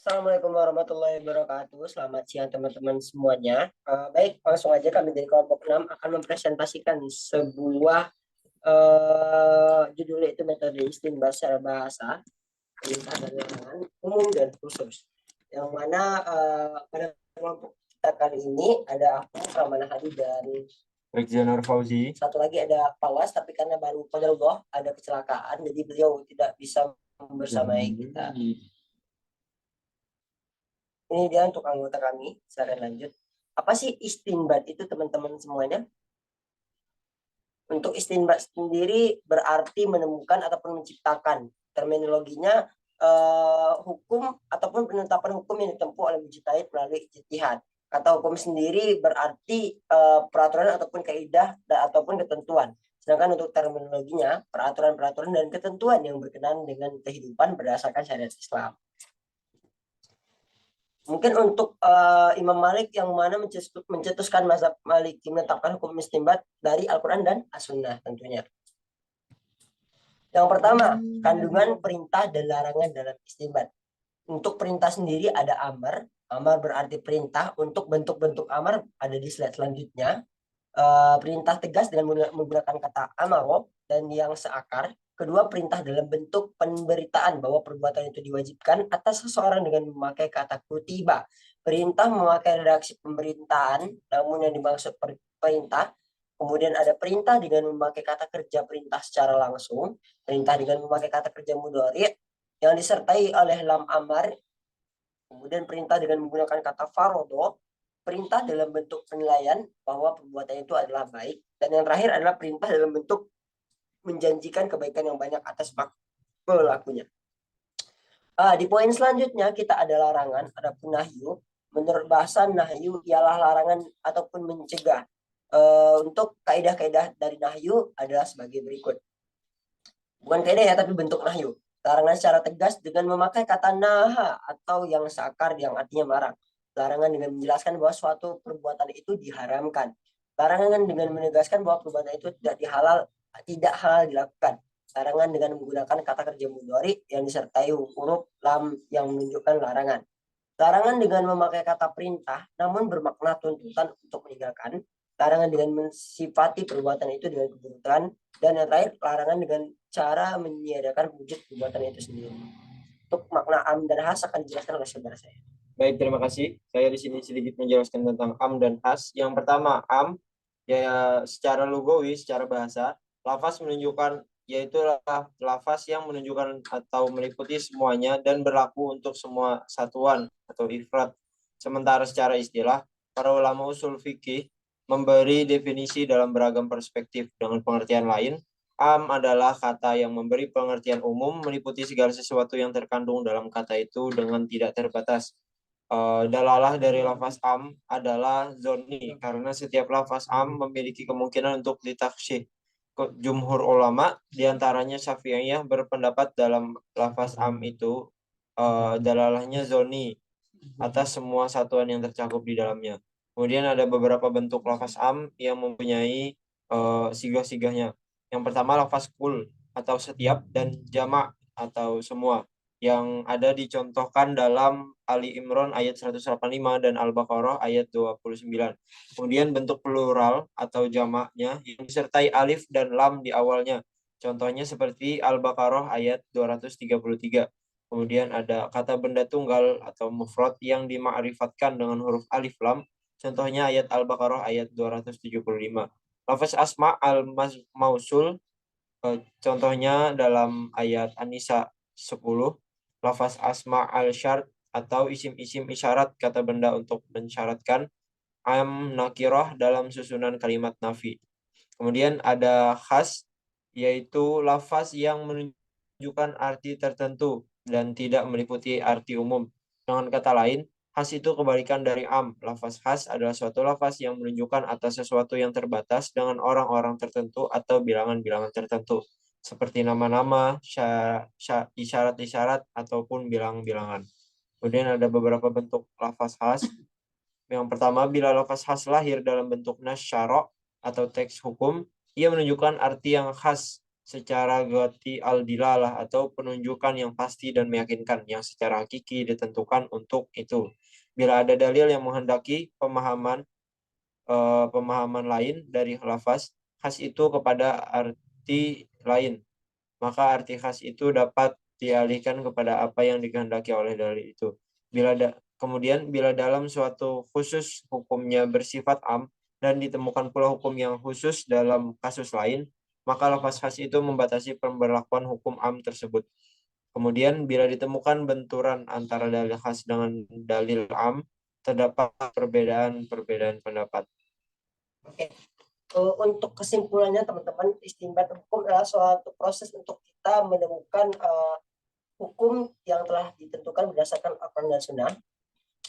Assalamualaikum warahmatullahi wabarakatuh. Selamat siang teman-teman semuanya. Baik, langsung aja kami dari kelompok 6 akan mempresentasikan sebuah judulnya itu metode istinbat secara bahasa, perintah dan larangan umum dan khusus. Yang mana pada kelompok kita kali ini ada aku, Ramana Hadi, dan Rekzianar Fauzi. satu lagi ada Pawas, tapi karena baru qadarullah ada kecelakaan, jadi beliau tidak bisa bersamai kita. Ini dia untuk anggota kami. Silakan lanjut. Apa sih istinbat itu teman-teman semuanya? Untuk istinbat sendiri berarti menemukan ataupun menciptakan. Terminologinya hukum ataupun penetapan hukum yang ditempuh oleh mujtahid melalui ijtihad. Kata hukum sendiri berarti peraturan ataupun kaidah ataupun ketentuan. Sedangkan untuk terminologinya peraturan-peraturan dan ketentuan yang berkenaan dengan kehidupan berdasarkan syariat Islam. Mungkin untuk Imam Malik yang mana mencetuskan mazhab Maliki menetapkan hukum istinbat dari Al-Quran dan As-Sunnah tentunya. Yang pertama, kandungan perintah dan larangan dalam istinbat. Untuk perintah sendiri ada amar. Amar berarti perintah. Untuk bentuk-bentuk amar ada di slide selanjutnya. Perintah tegas dengan menggunakan kata amaro dan yang seakar. Kedua, perintah dalam bentuk pemberitaan bahwa perbuatan itu diwajibkan atas seseorang dengan memakai kata kutiba. Perintah memakai redaksi pemerintahan, namun yang dimaksud perintah. Kemudian ada perintah dengan memakai kata kerja perintah secara langsung. Perintah dengan memakai kata kerja mudhari yang disertai oleh lam amar. Kemudian perintah dengan menggunakan kata farodo. Perintah dalam bentuk penilaian bahwa perbuatan itu adalah baik. Dan yang terakhir adalah perintah dalam bentuk menjanjikan kebaikan yang banyak atas pelakunya. Di poin selanjutnya kita ada larangan, ada nahyu. Menurut bahasa nahyu ialah larangan ataupun mencegah. Untuk kaidah-kaidah dari nahyu adalah sebagai berikut. Bukan kaidah ya, tapi bentuk nahyu. Larangan secara tegas dengan memakai kata naha atau yang seakar yang artinya melarang. Larangan dengan menjelaskan bahwa suatu perbuatan itu diharamkan. Larangan dengan menegaskan bahwa perbuatan itu tidak halal dilakukan. Larangan dengan menggunakan kata kerja mudhari yang disertai huruf lam yang menunjukkan larangan. Larangan dengan memakai kata perintah namun bermakna tuntutan untuk meninggalkan. Larangan dengan mensifati perbuatan itu dengan keburukan. Dan yang terakhir, larangan dengan cara meniadakan wujud perbuatan itu sendiri. Untuk makna am dan has akan dijelaskan oleh saudara saya. Baik, terima kasih. Saya di sini sedikit menjelaskan tentang am dan has. Yang pertama, am ya secara lugawi, secara bahasa, lafaz menunjukkan yaitu lafaz yang menunjukkan atau meliputi semuanya dan berlaku untuk semua satuan atau ifrat. Sementara secara istilah, para ulama usul fikih memberi definisi dalam beragam perspektif. Dengan pengertian lain, am adalah kata yang memberi pengertian umum meliputi segala sesuatu yang terkandung dalam kata itu dengan tidak terbatas. Dalalah dari lafaz am adalah zoni karena setiap lafaz am memiliki kemungkinan untuk ditaksih. Jumhur ulama diantaranya Syafi'iyah berpendapat dalam lafaz am itu dalalahnya zoni atas semua satuan yang tercakup di dalamnya. Kemudian ada beberapa bentuk lafaz am yang mempunyai sigah-sigahnya. Yang pertama lafaz kul atau setiap dan jamak atau semua yang ada dicontohkan dalam Ali Imran ayat 185 dan Al-Baqarah ayat 29. Kemudian bentuk plural atau jamaknya yang disertai alif dan lam di awalnya. Contohnya seperti Al-Baqarah ayat 233. Kemudian ada kata benda tunggal atau mufrad yang dima'rifatkan dengan huruf alif lam. Contohnya ayat Al-Baqarah ayat 275. Lafaz asma al-mausul contohnya dalam ayat An-Nisa 10. Lafaz asma al-syart atau isim-isim isyarat kata benda untuk mensyaratkan. Am nakirah dalam susunan kalimat nafi. Kemudian ada khas yaitu lafaz yang menunjukkan arti tertentu dan tidak meliputi arti umum. Dengan kata lain, khas itu kebalikan dari am. Lafaz khas adalah suatu lafaz yang menunjukkan atas sesuatu yang terbatas dengan orang-orang tertentu atau bilangan-bilangan tertentu, seperti nama-nama, isyarat-isyarat, ataupun bilangan-bilangan. Kemudian ada beberapa bentuk lafaz khas. Yang pertama, bila lafaz khas lahir dalam bentuk nas syara' atau teks hukum, ia menunjukkan arti yang khas secara goti al-dilalah atau penunjukan yang pasti dan meyakinkan yang secara hakiki ditentukan untuk itu. Bila ada dalil yang menghendaki pemahaman lain dari lafaz khas itu kepada arti lain, maka arti khas itu dapat dialihkan kepada apa yang dikehendaki oleh dalil itu. Kemudian bila dalam suatu khusus hukumnya bersifat am dan ditemukan pula hukum yang khusus dalam kasus lain, maka lafaz khas itu membatasi pemberlakuan hukum am tersebut. Kemudian bila ditemukan benturan antara dalil khas dengan dalil am, terdapat perbedaan pendapat. Oke. Untuk kesimpulannya teman-teman, istinbat hukum adalah suatu proses untuk kita menemukan hukum yang telah ditentukan berdasarkan Al-Quran dan Sunnah.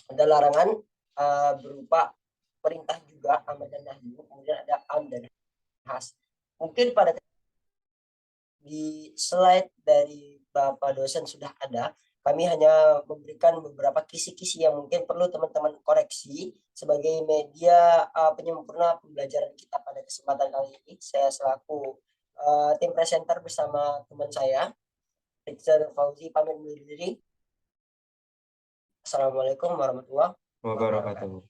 Ada larangan berupa perintah juga, amar dan nahi. Kemudian ada am dan khas. Mungkin pada di slide dari Bapak dosen sudah ada. Kami hanya memberikan beberapa kisi-kisi yang mungkin perlu teman-teman koreksi sebagai media penyempurna pembelajaran kita pada kesempatan kali ini. Saya selaku tim presenter bersama teman saya, Rizal Fauzi, pamit undur diri. Assalamualaikum warahmatullahi Wabarakatuh.